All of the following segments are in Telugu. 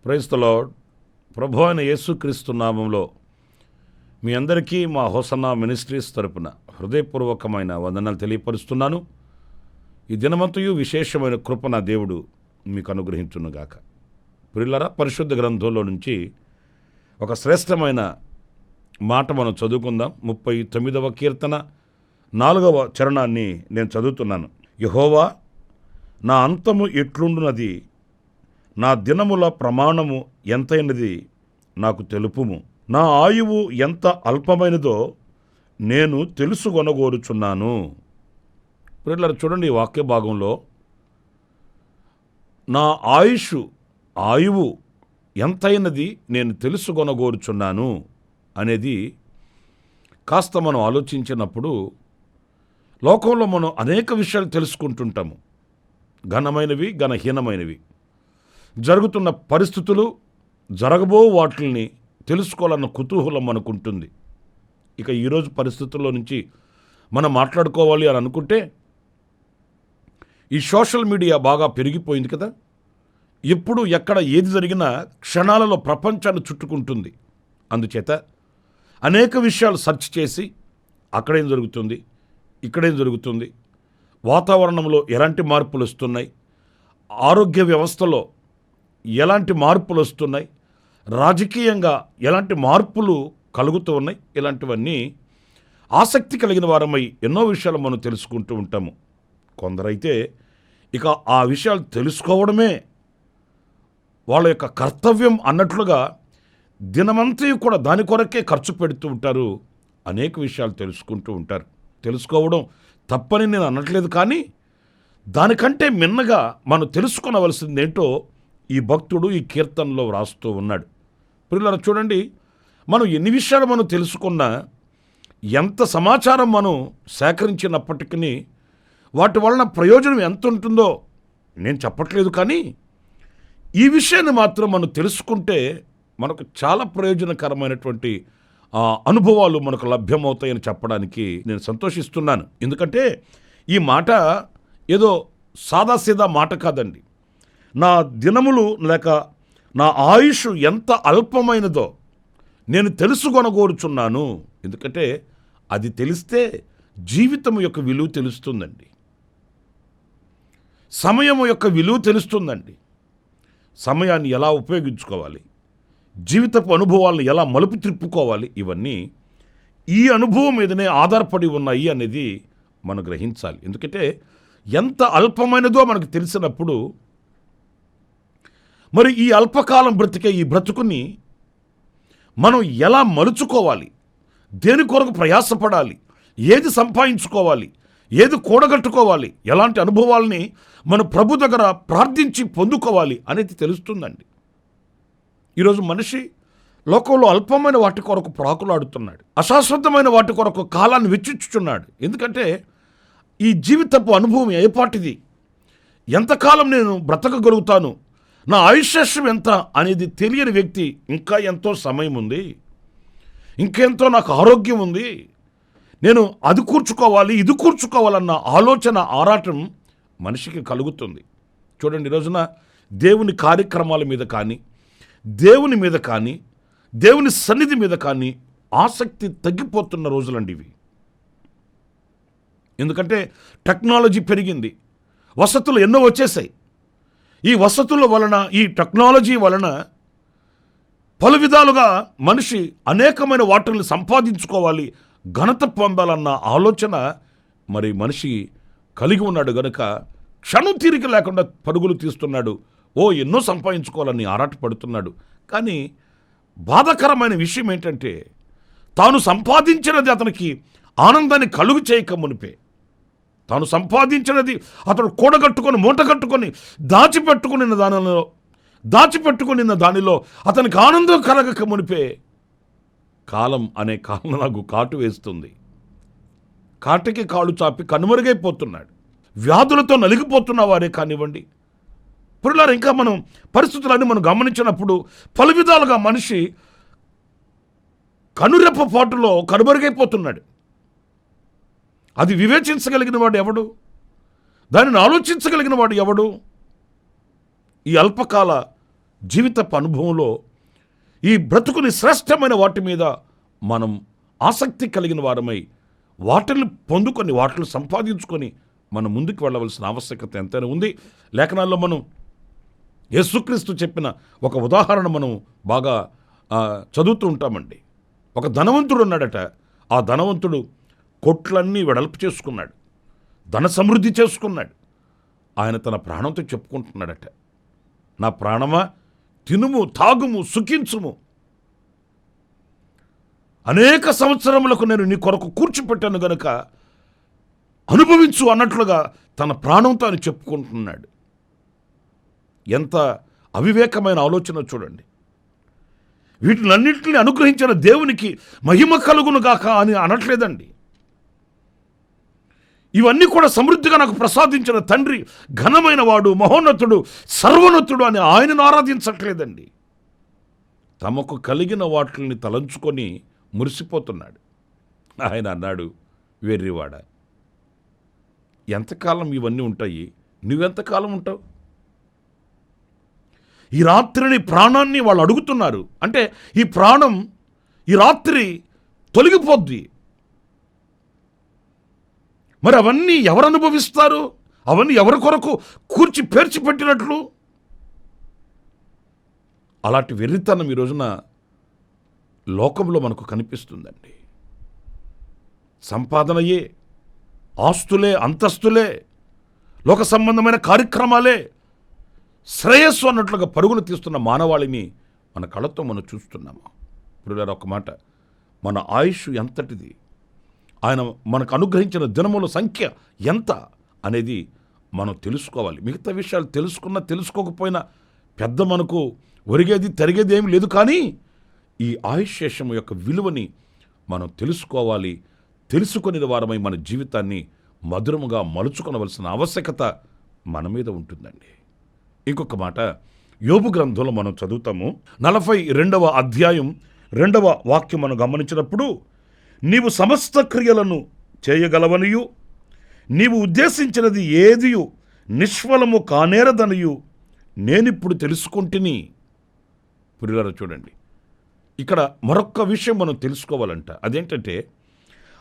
Praise the lord. ప్రభు అయిన యేసుక్రీస్తు నామంలో మీ అందరికీ మా హోసన్నా మినిస్ట్రీస్ తరపున హృదయపూర్వకమైన వందనాలు తెలియపరుస్తున్నాను. ఈ దినమంతయు విశేషమైన కృప నా దేవుడు మీకు అనుగ్రహించునుగాక. ప్రియులారా, పరిశుద్ధ గ్రంథంలో నుంచి ఒక శ్రేష్టమైన మాట మనం చదువుకుందాం. 39వ కీర్తన 4వ చరణాన్ని నేను చదువుతున్నాను. యెహోవా, నా అంతము ఎట్లుండునది, నా దినముల ప్రమాణము ఎంతైనది నాకు తెలుపుము. నా ఆయువు ఎంత అల్పమైనదో నేను తెలుసుకొనగోరుచున్నాను. ప్రియులారా, చూడండి, ఈ వాక్య భాగంలో నా ఆయువు ఎంతైనది నేను తెలుసుకొనగోరుచున్నాను అనేది కాస్త మనం ఆలోచించినప్పుడు లోకంలో మనం అనేక విషయాలు తెలుసుకుంటుంటాము. ఘనమైనవి, ఘనహీనమైనవి, జరుగుతున్న పరిస్థితులు, జరగబో వాటిని తెలుసుకోవాలన్న కుతూహలం మనకుంటుంది. ఇక ఈరోజు పరిస్థితుల్లో నుంచి మనం మాట్లాడుకోవాలి అని అనుకుంటే ఈ సోషల్ మీడియా బాగా పెరిగిపోయింది కదా. ఎప్పుడు ఎక్కడ ఏది జరిగినా క్షణాలలో ప్రపంచాన్ని చుట్టుకుంటుంది. అందుచేత అనేక విషయాలు సెర్చ్ చేసి అక్కడేం జరుగుతుంది, ఇక్కడేం జరుగుతుంది, వాతావరణంలో ఎలాంటి మార్పులు వస్తున్నాయి, ఆరోగ్య వ్యవస్థలో ఎలాంటి మార్పులు వస్తున్నాయి, రాజకీయంగా ఎలాంటి మార్పులు కలుగుతూ ఉన్నాయి, ఇలాంటివన్నీ ఆసక్తి కలిగిన వారమై ఎన్నో విషయాలు మనం తెలుసుకుంటూ ఉంటాము. కొందరైతే ఇక ఆ విషయాలు తెలుసుకోవడమే వాళ్ళ యొక్క కర్తవ్యం అన్నట్లుగా దినమంతా కూడా దాని కొరకే ఖర్చు పెడుతూ ఉంటారు. అనేక విషయాలు తెలుసుకుంటూ ఉంటారు. తెలుసుకోవడం తప్పని నేను అనట్లేదు, కానీ దానికంటే మిన్నగా మనం తెలుసుకొనవలసింది ఏంటో ఈ భక్తుడు ఈ కీర్తనలో వ్రాస్తూ ఉన్నాడు. ప్రియులారా, చూడండి, మనం ఎన్ని విషయాలు మనం తెలుసుకున్నా, ఎంత సమాచారం మనం సేకరించినప్పటికీ వాటి వలన ప్రయోజనం ఎంత ఉంటుందో నేను చెప్పట్లేదు, కానీ ఈ విషయాన్ని మాత్రం మనం తెలుసుకుంటే మనకు చాలా ప్రయోజనకరమైనటువంటి అనుభవాలు మనకు లభ్యమవుతాయని చెప్పడానికి నేను సంతోషిస్తున్నాను. ఎందుకంటే ఈ మాట ఏదో సాదాసీదా మాట కాదండి. నా దినములు లేక నా ఆయుష్ ఎంత అల్పమైనదో నేను తెలుసుకొనగోరుచున్నాను. ఎందుకంటే అది తెలిస్తే జీవితం యొక్క విలువ తెలుస్తుందండి. సమయం యొక్క విలువ తెలుస్తుందండి. సమయాన్ని ఎలా ఉపయోగించుకోవాలి, జీవితపు అనుభవాలను ఎలా మలుపు తిప్పుకోవాలి, ఇవన్నీ ఈ అనుభవం మీదనే ఆధారపడి ఉన్నాయి అనేది మనం గ్రహించాలి. ఎందుకంటే ఎంత అల్పమైనదో మనకు తెలిసినప్పుడు మరి ఈ అల్పకాలం బ్రతికే ఈ బ్రతుకుని మనం ఎలా మలుచుకోవాలి, దేని కొరకు ప్రయాసపడాలి, ఏది సంపాదించుకోవాలి, ఏది కూడగట్టుకోవాలి, ఎలాంటి అనుభవాల్ని మన ప్రభు దగ్గర ప్రార్థించి పొందుకోవాలి అనేది తెలుస్తుందండి. ఈరోజు మనిషి లోకంలో అల్పమైన వాటి కొరకు ప్రాకులాడుతున్నాడు, అశాశ్వతమైన వాటి కొరకు కాలాన్ని వెచ్చించుచున్నాడు. ఎందుకంటే ఈ జీవితపు అనుభవం ఏపాటిది, ఎంతకాలం నేను బ్రతకగలుగుతాను, నా ఆయుష్యం ఎంత అనేది తెలియని వ్యక్తి ఇంకా ఎంతో సమయం ఉంది, ఇంకెంతో నాకు ఆరోగ్యం ఉంది, నేను అది కూర్చుకోవాలి ఇది కూర్చుకోవాలన్న ఆలోచన ఆరాటం మనిషికి కలుగుతుంది. చూడండి, ఈ రోజున దేవుని కార్యక్రమాల మీద కానీ, దేవుని మీద కానీ, దేవుని సన్నిధి మీద కానీ ఆసక్తి తగ్గిపోతున్న రోజులండి ఇవి. ఎందుకంటే టెక్నాలజీ పెరిగింది, వసతులు ఎన్నో వచ్చేసాయి. ఈ వసతుల వలన, ఈ టెక్నాలజీ వలన పలు విధాలుగా మనిషి అనేకమైన వాటిని సంపాదించుకోవాలి, ఘనత పొందాలన్న ఆలోచన మరి మనిషి కలిగి ఉన్నాడు గనుక క్షణం తీరిక లేకుండా పరుగులు తీస్తున్నాడు. ఎన్నో సంపాదించుకోవాలని ఆరాటపడుతున్నాడు. కానీ బాధాకరమైన విషయం ఏంటంటే తాను సంపాదించినది అతనికి ఆనందాన్ని కలుగు చేయక మునిపే, తాను సంపాదించినది అతడు కూడగట్టుకొని మూటగట్టుకొని దాచిపెట్టుకున్న దానిలో అతనికి ఆనందం కలగక మునిపే కాలం అనే కాలనాగు కాటు వేస్తుంది. కాటికి కాళ్ళు చాపి కనుమరుగైపోతున్నాడు. వ్యాధులతో నలిగిపోతున్న వారే కానివ్వండి. పురులారు, ఇంకా మనం పరిస్థితులన్నీ మనం గమనించినప్పుడు పలు విధాలుగా మనిషి కనురెప్ప పాటులో కనుమరుగైపోతున్నాడు. అది వివేచించగలిగిన వాడు ఎవడు? దానిని ఆలోచించగలిగిన వాడు ఎవడు? ఈ అల్పకాల జీవితపు అనుభవంలో ఈ బ్రతుకుని శ్రేష్టమైన వాటి మీద మనం ఆసక్తి కలిగిన వారమై వాటిని పొందుకొని వాటిని సంపాదించుకొని మనం ముందుకు వెళ్ళవలసిన ఆవశ్యకత ఎంతైనా ఉంది. లేఖనాల్లో మనం యేసుక్రీస్తు చెప్పిన ఒక ఉదాహరణ మనం బాగా చదువుతూ ఉంటామండి. ఒక ధనవంతుడు ఉన్నాడట. ఆ ధనవంతుడు కొట్లన్నీ వెడల్పు చేసుకున్నాడు, ధన సమృద్ధి చేసుకున్నాడు. ఆయన తన ప్రాణంతో చెప్పుకుంటున్నాడట, నా ప్రాణమా, తినుము, తాగుము, సుఖించుము, అనేక సంవత్సరములకు నేను నీ కొరకు కూర్చిపెట్టాను గనుక అనుభవించు అన్నట్లుగా తన ప్రాణంతో ఆయన చెప్పుకుంటున్నాడు. ఎంత అవివేకమైన ఆలోచన చూడండి. వీటినన్నింటినీ అనుగ్రహించిన దేవునికి మహిమ కలుగునుగాక అని అనట్లేదండి. ఇవన్నీ కూడా సమృద్ధిగా నాకు ప్రసాదించిన తండ్రి ఘనమైన వాడు, మహోన్నతుడు, సర్వోన్నతుడు అని ఆయనను ఆరాధించట్లేదండి. తమకు కలిగిన వాటిని తలంచుకొని మురిసిపోతున్నాడు. ఆయన అన్నాడు, వెర్రివాడ, ఎంతకాలం ఇవన్నీ ఉంటాయి? నువ్వెంతకాలం ఉంటావు? ఈ రాత్రిని, ప్రాణాన్ని వాళ్ళు అడుగుతున్నారు. అంటే ఈ ప్రాణం ఈ రాత్రి తొలగిపోద్ది. మరి అవన్నీ ఎవరు అనుభవిస్తారు? అవన్నీ ఎవరి కొరకు కూర్చి పేర్చి పెట్టినట్లు? అలాంటి వెర్రితనం ఈ రోజున లోకంలో మనకు కనిపిస్తుందండి. సంపాదనయే, ఆస్తులే, అంతస్తులే, లోక సంబంధమైన కార్యక్రమాలే శ్రేయస్సు అన్నట్లుగా పరుగులు తీస్తున్న మానవాళిని మన కళ్ళతో మనం చూస్తున్నాము. ఇప్పుడు ఒక మాట, మన ఆయుష్ ఎంతటిది, ఆయన మనకు అనుగ్రహించిన దినముల సంఖ్య ఎంత అనేది మనం తెలుసుకోవాలి. మిగతా విషయాలు తెలుసుకున్నా తెలుసుకోకపోయినా పెద్ద మనకు ఒరిగేది తరిగేది ఏమి లేదు. కానీ ఈ ఆయుష్శేషము యొక్క విలువని మనం తెలుసుకోవాలి. తెలుసుకునే వారమై మన జీవితాన్ని మధురముగా మలుచుకొనవలసిన ఆవశ్యకత మన మీద ఉంటుందండి. ఇంకొక మాట యోబు గ్రంథంలో మనం చదువుతాము. 42వ అధ్యాయం 2వ వాక్యం మనం గమనించినప్పుడు, నీవు సమస్త క్రియలను చేయగలవనియు నీవు ఉద్దేశించినది ఏదియు నిష్ఫలము కానేరదనియు నేనిప్పుడు తెలుసుకుంటుని. పురిలారా చూడండి, ఇక్కడ మరొక్క విషయం మనం తెలుసుకోవాలంట. అదేంటంటే,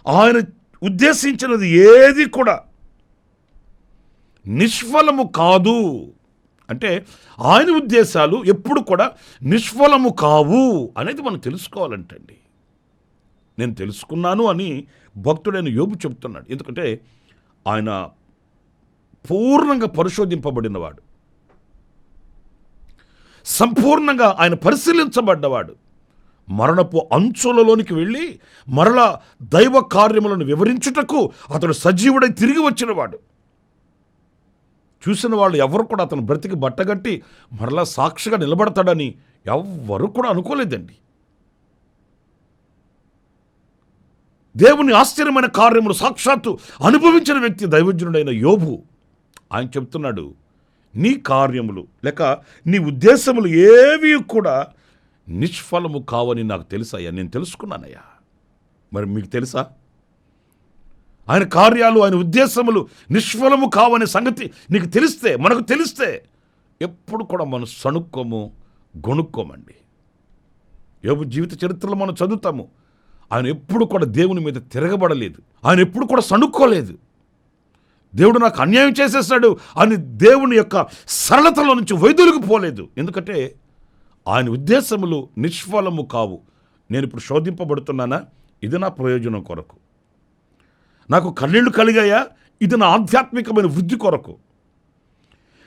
ఆయన ఉద్దేశించినది ఏది కూడా నిష్ఫలము కాదు. అంటే ఆయన ఉద్దేశాలు ఎప్పుడు కూడా నిష్ఫలము కావు అనేది మనం తెలుసుకోవాలంటండి. నేను తెలుసుకున్నాను అని భక్తుడైన యోబు చెబుతున్నాడు. ఎందుకంటే ఆయన పూర్ణంగా పరిశోధింపబడినవాడు, సంపూర్ణంగా ఆయన పరిశీలించబడ్డవాడు. మరణపు అంచులలోనికి వెళ్ళి మరలా దైవ కార్యములను వివరించుటకు అతడు సజీవుడై తిరిగి వచ్చినవాడు. చూసిన వాళ్ళు ఎవరు కూడా అతను బ్రతికి బట్టగట్టి మరలా సాక్షిగా నిలబడతాడని ఎవ్వరూ కూడా అనుకోలేదండి. దేవుని ఆశ్చర్యమైన కార్యములు సాక్షాత్తు అనుభవించిన వ్యక్తి దైవజనుడైన యోబు. ఆయన చెప్తున్నాడు, నీ కార్యములు లేక నీ ఉద్దేశములు ఏవి కూడా నిష్ఫలము కావని నాకు తెలుసయ్యా, నేను తెలుసుకున్నానయ్యా. మరి మీకు తెలుసా? ఆయన కార్యాలు, ఆయన ఉద్దేశములు నిష్ఫలము కావనే సంగతి నీకు తెలిస్తే, మనకు తెలిస్తే ఎప్పుడు కూడా మనం సణుక్కోము, గొణుక్కోమండి. యోబు జీవిత చరిత్రలో మనం చదువుతాము. ఆయన ఎప్పుడు కూడా దేవుని మీద తిరగబడలేదు, ఆయన ఎప్పుడు కూడా సణుక్కోలేదు. దేవుడు నాకు అన్యాయం చేసేసాడు అని దేవుని యొక్క సరళతలో నుంచి వైదొలిగిపోలేదు. ఎందుకంటే ఆయన ఉద్దేశములు నిష్ఫలము కావు. నేను ఇప్పుడు శోధింపబడుతున్నానా, ఇది నా ప్రయోజనం కొరకు. నాకు కన్నీళ్లు కలిగాయా, ఇది నా ఆధ్యాత్మికమైన వృద్ధి కొరకు.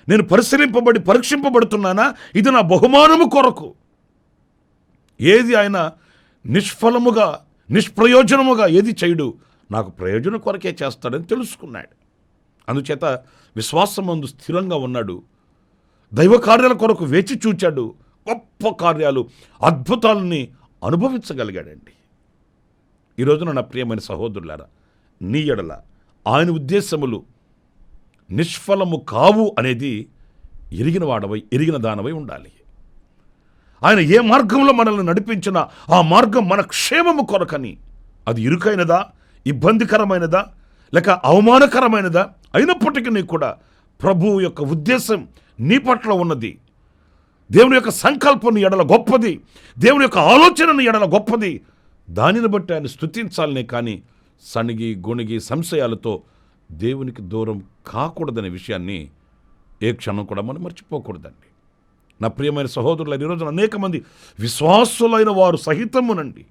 నేను పరిశీలింపబడి పరీక్షింపబడుతున్నానా, ఇది నా బహుమానము కొరకు. ఏది ఆయన నిష్ఫలముగా, నిష్ప్రయోజనముగా ఏది చేయడు, నాకు ప్రయోజనం కొరకే చేస్తాడని తెలుసుకున్నాడు. అందుచేత విశ్వాసమందు స్థిరంగా ఉన్నాడు. దైవ కార్యాల కొరకు వేచి చూచాడు. గొప్ప కార్యాలు, అద్భుతాలని అనుభవించగలిగాడండి. ఈ రోజున నా ప్రియమైన సహోదరులారా, నీ ఎడల ఆయన ఉద్దేశములు నిష్ఫలము కావు అనేది ఎరిగిన వాడవై, ఎరిగిన దానవై ఉండాలి. ఆయన ఏ మార్గంలో మనల్ని నడిపించినా ఆ మార్గం మన క్షేమము కొరకని. అది ఇరుకైనదా, ఇబ్బందికరమైనదా, లేక అవమానకరమైనదా అయినప్పటికీ కూడా ప్రభువు యొక్క ఉద్దేశం నీ పట్ల ఉన్నది. దేవుని యొక్క సంకల్పం నీ ఎడల గొప్పది, దేవుని యొక్క ఆలోచన నీ ఎడల గొప్పది. దానిని బట్టి ఆయన స్తుతించాలనే కానీ సణిగి గొణిగి సంశయాలతో దేవునికి దూరం కాకూడదనే విషయాన్ని ఏ క్షణం కూడా మనం మర్చిపోకూడదండి. నా ప్రియమైన సహోదరులు, ఈరోజు అనేక మంది విశ్వాసులైన వారు సహితమునండి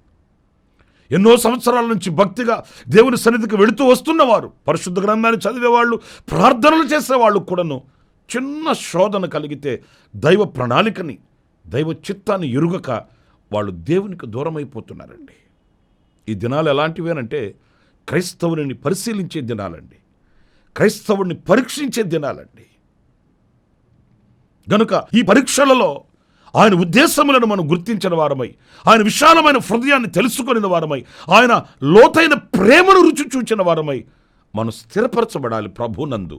ఎన్నో సంవత్సరాల నుంచి భక్తిగా దేవుని సన్నిధికి వెళుతూ వస్తున్నవారు, పరిశుద్ధ గ్రంథాన్ని చదివేవాళ్ళు, ప్రార్థనలు చేసేవాళ్ళు కూడాను చిన్న శోధన కలిగితే దైవ ప్రణాళికని, దైవ చిత్తాన్ని ఎరుగక వాళ్ళు దేవునికి దూరమైపోతున్నారండి. ఈ దినాలు ఎలాంటివేనంటే క్రైస్తవుని పరిశీలించే దినాలండి, క్రైస్తవుని పరీక్షించే దినాలండి. గనుక ఈ పరీక్షలలో ఆయన ఉద్దేశములను మనం గుర్తించిన వారమై, ఆయన విశాలమైన హృదయాన్ని తెలుసుకొనిన వారమై, ఆయన లోతైన ప్రేమను రుచి చూచిన వారమై మనం స్థిరపరచబడాలి ప్రభునందు.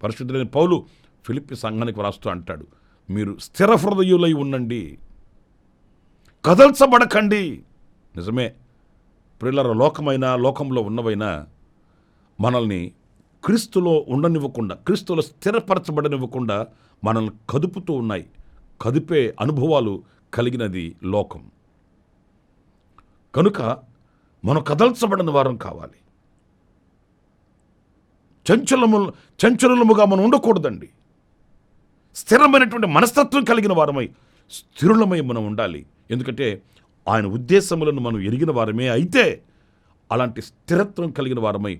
పరిశుద్ధులైన పౌలు ఫిలిప్పి సంఘానికి రాస్తూ అంటాడు, మీరు స్థిర హృదయులై ఉండండి, కదల్చబడకండి. నిజమే ప్రియులారా, లోకమైన లోకంలో ఉన్నవైనా మనల్ని క్రీస్తులో ఉండనివ్వకుండా, క్రీస్తులో స్థిరపరచబడనివ్వకుండా మనల్ని కదుపుతూ ఉన్నాయి. కదిపే అనుభవాలు కలిగినది లోకం. కనుక మనం కదల్చబడిన వారం కావాలి. చంచలముగా మనం ఉండకూడదండి. స్థిరమైనటువంటి మనస్తత్వం కలిగిన వారమై, స్థిరులమై మనం ఉండాలి. ఎందుకంటే ఆయన ఉద్దేశములను మనం ఎరిగిన వారమే అయితే అలాంటి స్థిరత్వం కలిగిన వారమై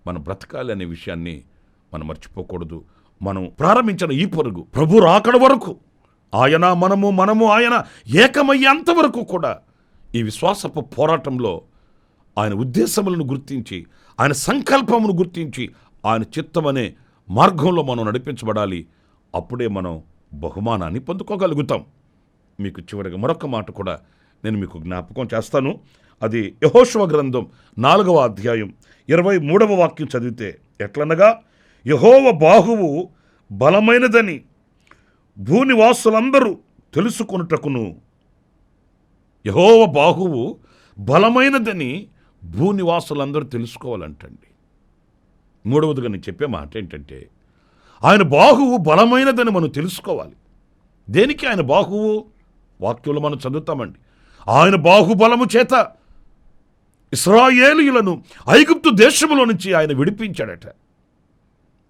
మనం బ్రతకాలి అనే విషయాన్ని మనం మర్చిపోకూడదు. మనం ప్రారంభించిన ఈ పరుగు ప్రభు రాకడ వరకు, ఆయన మనము ఆయన ఏకమయ్యేంత వరకు కూడా ఈ విశ్వాసపు పోరాటంలో ఆయన ఉద్దేశములను గుర్తించి, ఆయన సంకల్పమును గుర్తించి, ఆయన చిత్తమనే మార్గంలో మనం నడిపించబడాలి. అప్పుడే మనం బహుమానాన్ని పొందుకోగలుగుతాం. మీకు చివరిగా మరొక మాట కూడా నేను మీకు జ్ఞాపకం చేస్తాను. అది యెహోషువ గ్రంథం 4వ అధ్యాయం 23వ వాక్యం చదివితే ఎట్లనగా, యెహోవా బాహువు బలమైనదని భూనివాసులందరూ తెలుసుకొనుటకును. యెహోవా బాహువు బలమైనదని భూనివాసులందరూ తెలుసుకోవాలంటండి. మూడవదిగా నేను చెప్పే మాట ఏంటంటే, ఆయన బాహువు బలమైనదని మనం తెలుసుకోవాలి. దేనికి ఆయన బాహువు? వాక్యంలో మనం చదువుతామండి. ఆయన బాహుబలము చేత ఇశ్రాయేలీయులను ఐగుప్తు దేశములో నుంచి ఆయన విడిపించాడట.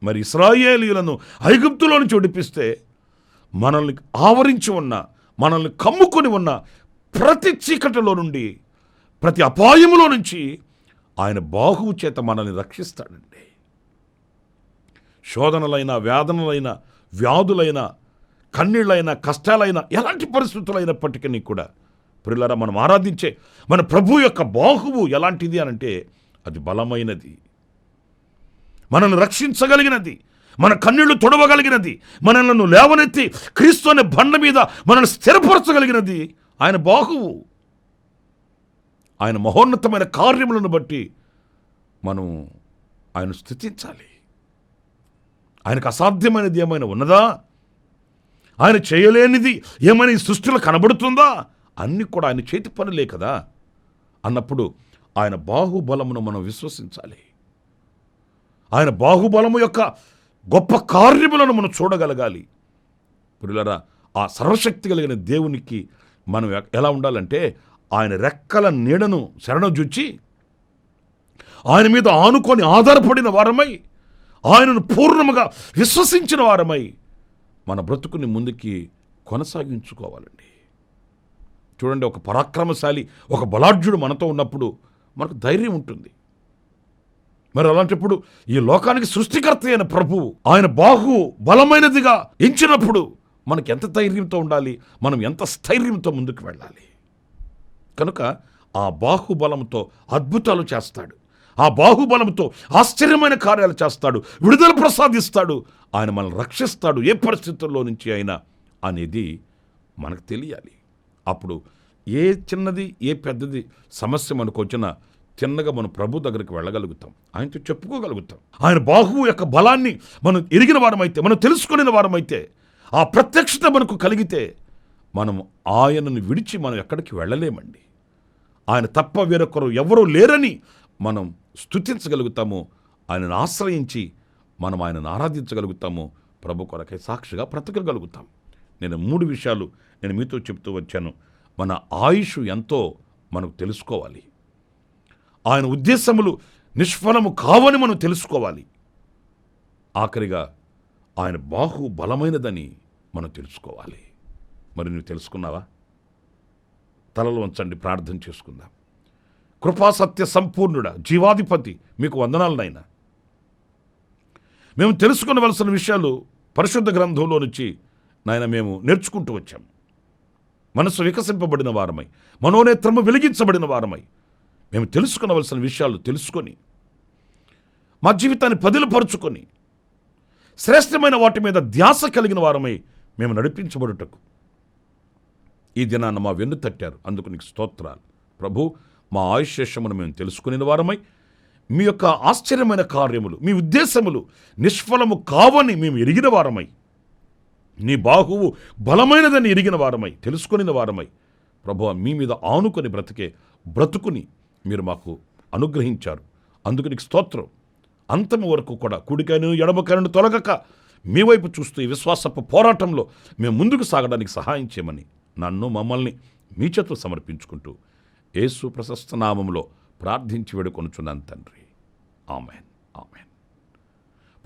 మరి ఇశ్రాయేలీయులను ఐగుప్తులో నుంచి విడిపిస్తే మనల్ని ఆవరించి ఉన్న, మనల్ని కమ్ముకొని ఉన్న ప్రతి చీకటిలో నుండి, ప్రతి అపాయములో నుంచి ఆయన బాహువు చేత మనల్ని రక్షిస్తాడండి. శోధనలైన, వేదనలైన, వ్యాధులైన, కన్నీళ్ళైన, కష్టాలైన, ఎలాంటి పరిస్థితులైనప్పటికీ కూడా ప్రియులారా, మనం ఆరాధించే మన ప్రభు యొక్క బాహువు ఎలాంటిది అనంటే అది బలమైనది, మనల్ని రక్షించగలిగినది, మన కన్నీళ్లు తొడవగలిగినది, మనల్ని లేవనెత్తి క్రీస్తు అనే బండ మీద మనల్ని స్థిరపరచగలిగినది ఆయన బాహువు. ఆయన మహోన్నతమైన కార్యములను బట్టి మనం ఆయన స్తుతించాలి. ఆయనకు అసాధ్యమైనది ఏమైనా ఉన్నదా? ఆయన చేయలేనిది ఏమైనా ఈ సృష్టిలో కనబడుతుందా? అన్నీ కూడా ఆయన చేతి పనులే కదా. అన్నప్పుడు ఆయన బాహుబలమును మనం విశ్వసించాలి. ఆయన బాహుబలము యొక్క గొప్ప కార్యములను మనం చూడగలగాలి. ప్రియులారా, ఆ సర్వశక్తి కలిగిన దేవునికి మనం ఎలా ఉండాలంటే, ఆయన రెక్కల నీడను శరణజొచ్చి ఆయన మీద ఆనుకొని ఆధారపడిన వారమై, ఆయనను పూర్ణముగా విశ్వసించిన వారమై మన బ్రతుకుని ముందుకి కొనసాగించుకోవాలండి. చూడండి, ఒక పరాక్రమశాలి, ఒక బలాఢ్యుడు మనతో ఉన్నప్పుడు మనకు ధైర్యం ఉంటుంది. మరి అలాంటప్పుడు ఈ లోకానికి సృష్టికర్త అయిన ప్రభువు ఆయన బాహు బలమైనదిగా ఎంచినప్పుడు మనకి ఎంత ధైర్యంతో ఉండాలి, మనం ఎంత స్థైర్యంతో ముందుకు వెళ్ళాలి. కనుక ఆ బాహుబలంతో అద్భుతాలు చేస్తాడు, ఆ బాహుబలంతో ఆశ్చర్యమైన కార్యాలు చేస్తాడు, విడుదల ప్రసాదిస్తాడు, ఆయన మనల్ని రక్షిస్తాడు ఏ పరిస్థితుల్లో నుంచి అయినా అనేది మనకు తెలియాలి. అప్పుడు ఏ చిన్నది ఏ పెద్దది సమస్య మనకు వచ్చినా చిన్నగా మనం ప్రభు దగ్గరికి వెళ్ళగలుగుతాం, ఆయనతో చెప్పుకోగలుగుతాం. ఆయన బాహువు యొక్క బలాన్ని మనం ఎరిగిన వారమైతే, మనం తెలుసుకునే వారమైతే, ఆ ప్రత్యక్షత మనకు కలిగితే మనం ఆయనను విడిచి మనం ఎక్కడికి వెళ్ళలేమండి. ఆయన తప్ప వేరొకరు ఎవరూ లేరని మనం స్తుతించగలుగుతాము. ఆయనను ఆశ్రయించి మనం ఆయనను ఆరాధించగలుగుతాము. ప్రభు కొరకై సాక్షిగా బ్రతకగలుగుతాం. నేను 3 విషయాలు నేను మీతో చెప్తూ వచ్చాను. మన ఆయుష్ ఎంతో మనకు తెలుసుకోవాలి. ఆయన ఉద్దేశములు నిష్ఫలము కావని మనం తెలుసుకోవాలి. ఆఖరిగా ఆయన బాహు బలమైనదని మనం తెలుసుకోవాలి. మరి నువ్వు తెలుసుకున్నావా? తలలు వంచండి, ప్రార్థన చేసుకుందాం. కృపాసత్య సంపూర్ణుడా, జీవాధిపతి, మీకు వందనాలు నాయనా. మేము తెలుసుకునవలసిన విషయాలు పరిశుద్ధ గ్రంథంలో నుంచి నాయన మేము నేర్చుకుంటూ వచ్చాం. మనసు వికసింపబడిన వారమై, మనోనేత్రము వెలిగించబడిన వారమై మేము తెలుసుకునవలసిన విషయాలు తెలుసుకొని మా జీవితాన్ని పదిలపరుచుకొని శ్రేష్టమైన వాటి మీద ధ్యాస కలిగిన వారమై మేము నడిపించబడుటకు ఈ దినాన్న మా వెన్ను తట్టారు. అందుకు నీకు స్తోత్రాలు ప్రభు. మా ఆయుష్యమును మేము తెలుసుకునే వారమై మీ యొక్క ఆశ్చర్యమైన కార్యములు, మీ ఉద్దేశములు నిష్ఫలము కావని మేము ఎరిగిన వారమై, నీ బాహువు బలమైనదని ఎరిగిన వారమై, తెలుసుకుని వారమై ప్రభు మీ మీద ఆనుకొని బ్రతుకుని మీరు మాకు అనుగ్రహించారు. అందుకు నీకు స్తోత్రం. అంతము వరకు కూడా కుడికైన ఎడమకైన తొలగక మీ వైపు చూస్తూ ఈ విశ్వాసపు పోరాటంలో మేము ముందుకు సాగడానికి సహాయం చేయమని నన్ను మమ్మల్ని మీ చేతులు సమర్పించుకుంటూ యేసు ప్రశస్త నామములో ప్రార్థించి వేడుకొనుచున్నాను తండ్రి. Amen, amen.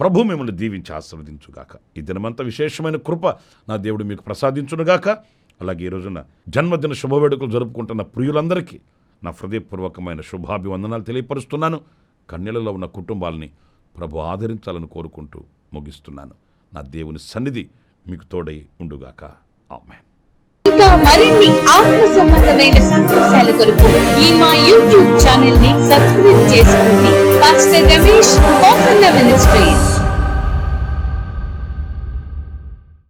ప్రభు మిమ్మల్ని దీవించి ఆశీర్వదించుగాక. ఈ దినమంతా విశేషమైన కృప నా దేవుడు మీకు ప్రసాదించునుగాక. అలాగే ఈ రోజున జన్మదిన శుభవేడుకలు జరుపుకుంటున్న ప్రియులందరికీ నా హృదయపూర్వకమైన శుభాభివందనాలు తెలియపరుస్తున్నాను. కన్యలలో ఉన్న కుటుంబాలని ప్రభు ఆదరించాలని కోరుకుంటూ ముగిస్తున్నాను. నా దేవుని సన్నిధి మీకు తోడై ఉండుగాక. ఆమెన్. ఇంకా మరిన్ని ఆత్మ సంబంధమైన సందేశాల కొరకు ఈ మా యూట్యూబ్ ఛానల్ ని సబ్స్క్రైబ్ చేసుకోండి. Pastor Ramesh ministries.